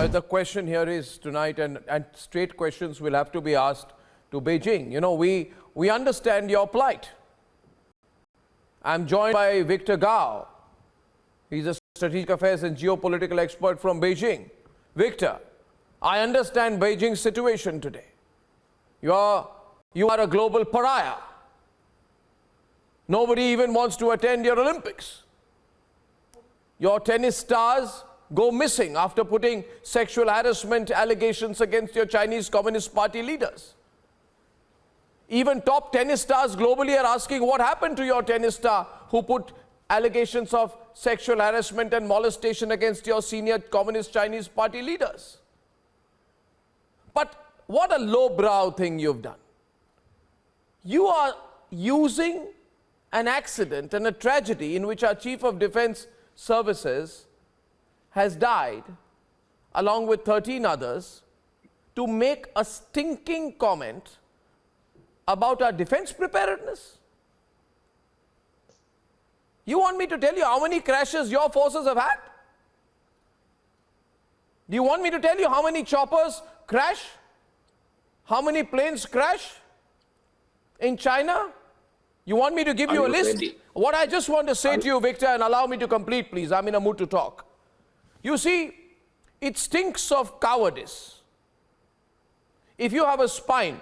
The question here is tonight, and straight questions will have to be asked to Beijing. You know, we understand your plight. I'm joined by Victor Gao. He's a strategic affairs and geopolitical expert from Beijing. Victor, I understand Beijing's situation today. You are a global pariah. Nobody even wants to attend your Olympics. Your tennis stars go missing after putting sexual harassment allegations against your Chinese Communist Party leaders. Even top tennis stars globally are asking what happened to your tennis star who put allegations of sexual harassment and molestation against your senior Communist Chinese Party leaders. But what a lowbrow thing you've done. You are using an accident and a tragedy in which our Chief of Defense Services has died, along with 13 others, to make a stinking comment about our defense preparedness? You want me to tell you how many crashes your forces have had? Do you want me to tell you how many choppers crash? How many planes crash in China? You want me to give you a list? Ready? What I just want to say to you, Victor, and allow me to complete, please. I'm in a mood to talk. You see, it stinks of cowardice. If you have a spine,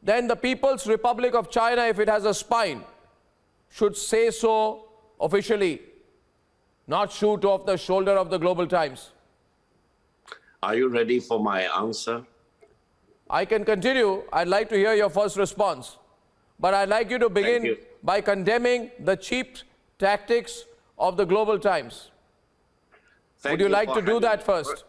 then the People's Republic of China, if it has a spine, should say so officially, not shoot off the shoulder of the Global Times. Are you ready for my answer? I can continue. I'd like to hear your first response. But I'd like you to begin by condemning the cheap tactics of the Global Times. Would you like to do that first?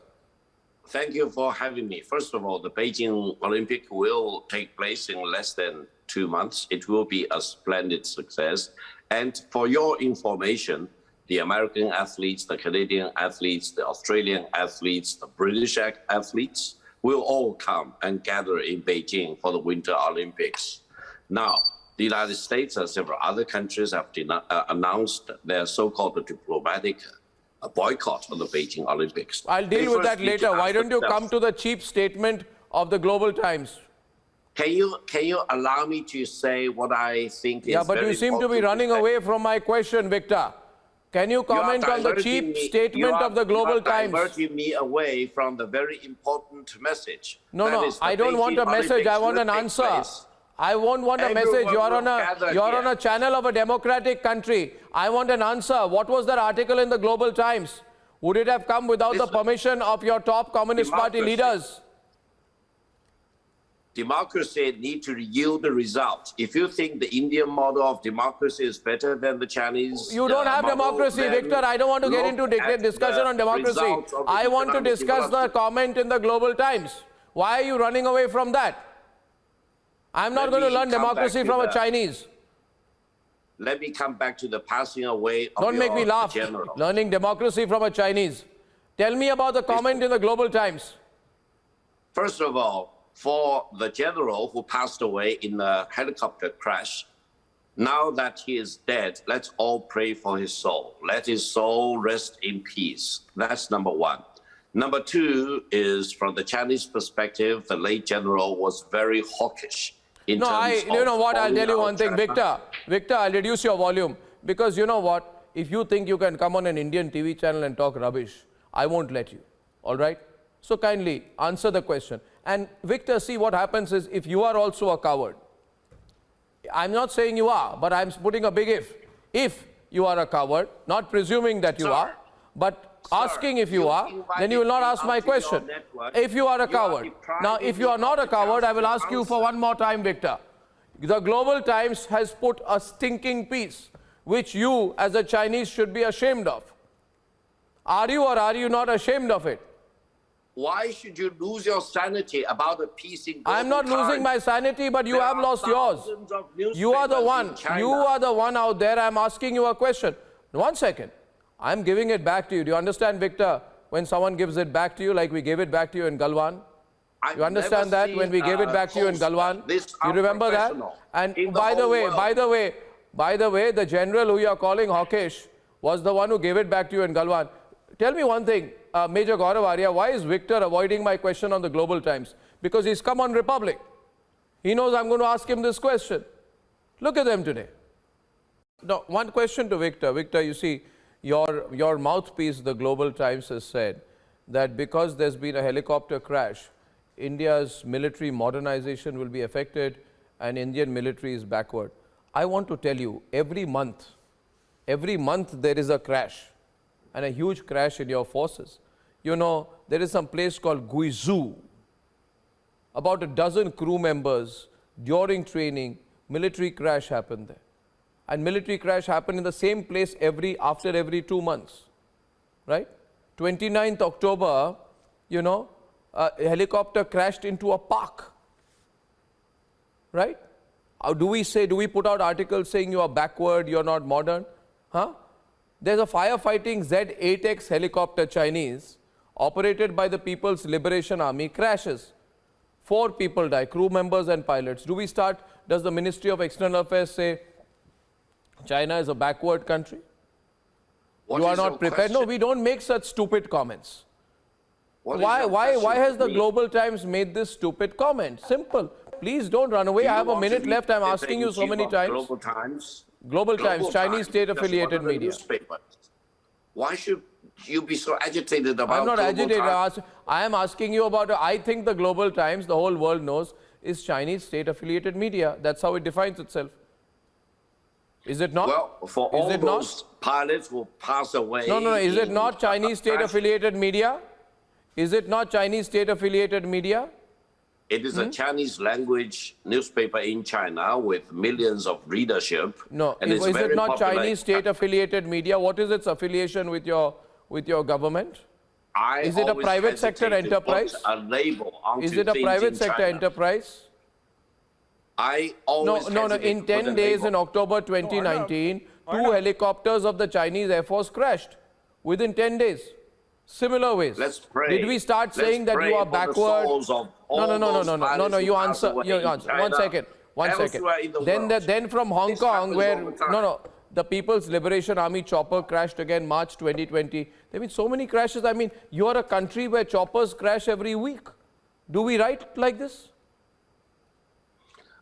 Thank you for having me. First of all, the Beijing Olympic will take place in less than 2 months. It will be a splendid success. And for your information, the American athletes, the Canadian athletes, the Australian athletes, the British athletes will all come and gather in Beijing for the Winter Olympics. Now, the United States and several other countries have announced their so-called diplomatic boycott of the Beijing Olympics. I'll deal with that later. Why don't you come to the cheap statement of the Global Times? Can you allow me to say what I think is Yeah, but you seem to be running away from my question, Victor. Can you comment on the cheap statement of the Global Times? You are diverting me away from the very important message. No, I don't want a message. I want an answer. I won't want a message. You're on a channel of a democratic country. I want an answer. What was that article in the Global Times? Would it have come without the permission of your top Communist Party leaders? Democracy needs to yield the results. If you think the Indian model of democracy is better than the Chinese You don't have democracy, Victor. I don't want to get into discussion on democracy. I want to discuss the comment in the Global Times. Why are you running away from that? I'm not going to learn democracy from a Chinese. Let me come back to the passing away of Don't make me laugh. general. Learning democracy from a Chinese. Tell me about the comment in the Global Times. First of all, for the general who passed away in a helicopter crash, now that he is dead, let's all pray for his soul. Let his soul rest in peace. That's number one. Number two is, from the Chinese perspective, the late general was very hawkish. You know what, I'll tell you one thing, Victor. Victor, I'll reduce your volume. Because you know what, if you think you can come on an Indian TV channel and talk rubbish, I won't let you. All right? So kindly answer the question. And Victor, see what happens is, if you are also a coward, I'm not saying you are, but I'm putting a big if. If you are a coward, not presuming that you are, but asking if you are, then you will not ask my question. If you are a coward. Now, if you are not a coward, I will ask you for one more time, Victor. The Global Times has put a stinking piece, which you, as a Chinese, should be ashamed of. Are you or are you not ashamed of it? Why should you lose your sanity about a piece in Global I'm not losing my sanity, but you have lost yours. You are the one. You are the one out there. I'm asking you a question. 1 second. I'm giving it back to you. Do you understand, Victor, when someone gives it back to you, like we gave it back to you in Galwan? You understand that when we gave it back to you in Galwan? You remember that? And by the way, the general who you are calling hawkish was the one who gave it back to you in Galwan. Tell me one thing, Major Gaurav Arya, why is Victor avoiding my question on the Global Times? Because he's come on Republic. He knows I'm going to ask him this question. Look at them today. Now, one question to Victor. Victor, you see, your mouthpiece, the Global Times, has said that because there's been a helicopter crash, India's military modernization will be affected and Indian military is backward. I want to tell you, every month there is a crash, and a huge crash in your forces. You know, there is some place called Guizhou. About a dozen crew members during training, military crash happened there. And military crash happened in the same place after every 2 months, right? 29th October, you know, a helicopter crashed into a park, right? How do we put out articles saying you are backward, you're not modern? Huh? There's a firefighting Z-8X helicopter, Chinese, operated by the People's Liberation Army, crashes. 4 people die, crew members and pilots. Does the Ministry of External Affairs say China is a backward country? You are not prepared? No, we don't make such stupid comments. Why has the Global Times made this stupid comment? Simple. Please don't run away. I have a minute left. I'm asking you so many times. Global Times? Global Times, Chinese state-affiliated media. Why should you be so agitated about I'm not agitated. Times? I am asking you about, I think the Global Times, the whole world knows, is Chinese state-affiliated media. That's how it defines itself. Is it not? Well, for all those pilots who pass away... No. Is it not Chinese state-affiliated media? Is it not Chinese state-affiliated media? It is a Chinese language newspaper in China with millions of readership. No, is it not Chinese state-affiliated media? What is its affiliation with your government? Is it a private sector enterprise? A label is it a private sector enterprise? I always No. In 10 days in October 2019, 2 helicopters of the Chinese Air Force crashed within 10 days. Similar ways. Let's pray. Did we start saying that you are backward? No. You answer. One second. Then from Hong Kong, the People's Liberation Army chopper crashed again March 2020. There have been so many crashes. I mean, you are a country where choppers crash every week. Do we write like this?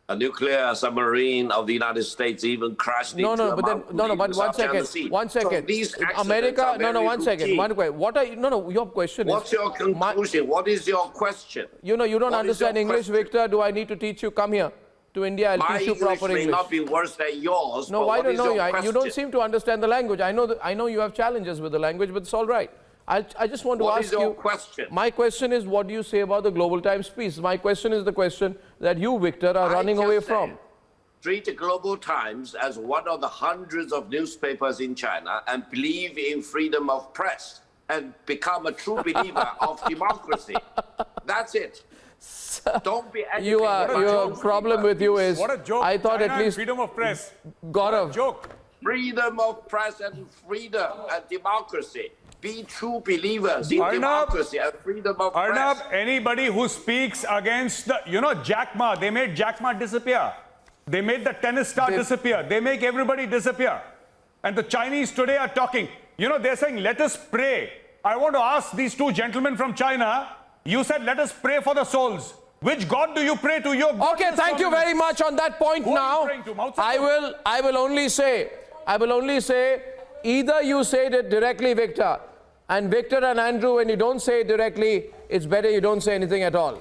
A nuclear submarine of the United States even crashed into but one second. So America, one second. What are your question is... What's your conclusion? What is your question? You know, you don't understand English, Victor. Do I need to teach you? Come here to India. I'll teach you proper English. My English may not be worse than yours. No, why don't you? You don't seem to understand the language. I know you have challenges with the language, but it's all right. I just want to ask you... What is your question? My question is, what do you say about the Global Times piece? My question is the question that you, Victor, are running away from. Treat the Global Times as one of the hundreds of newspapers in China and believe in freedom of press and become a true believer of democracy. That's it. Don't be agitated. Your problem with you is... What a joke. I thought China at least... freedom of press. Gaurav. What a joke. Freedom of press and freedom and democracy. Be true believers in democracy and freedom of press. Arnab, anybody who speaks against the, Jack Ma, they made Jack Ma disappear. They made the tennis star disappear. They make everybody disappear. And the Chinese today are talking. They're saying, let us pray. I want to ask these 2 gentlemen from China, you said, let us pray for the souls. Which God do you pray to? Your God. Okay, thank you very much on that point. Who now. I will only say, either you say it directly, Victor, and Victor and Andrew, when you don't say it directly, it's better you don't say anything at all.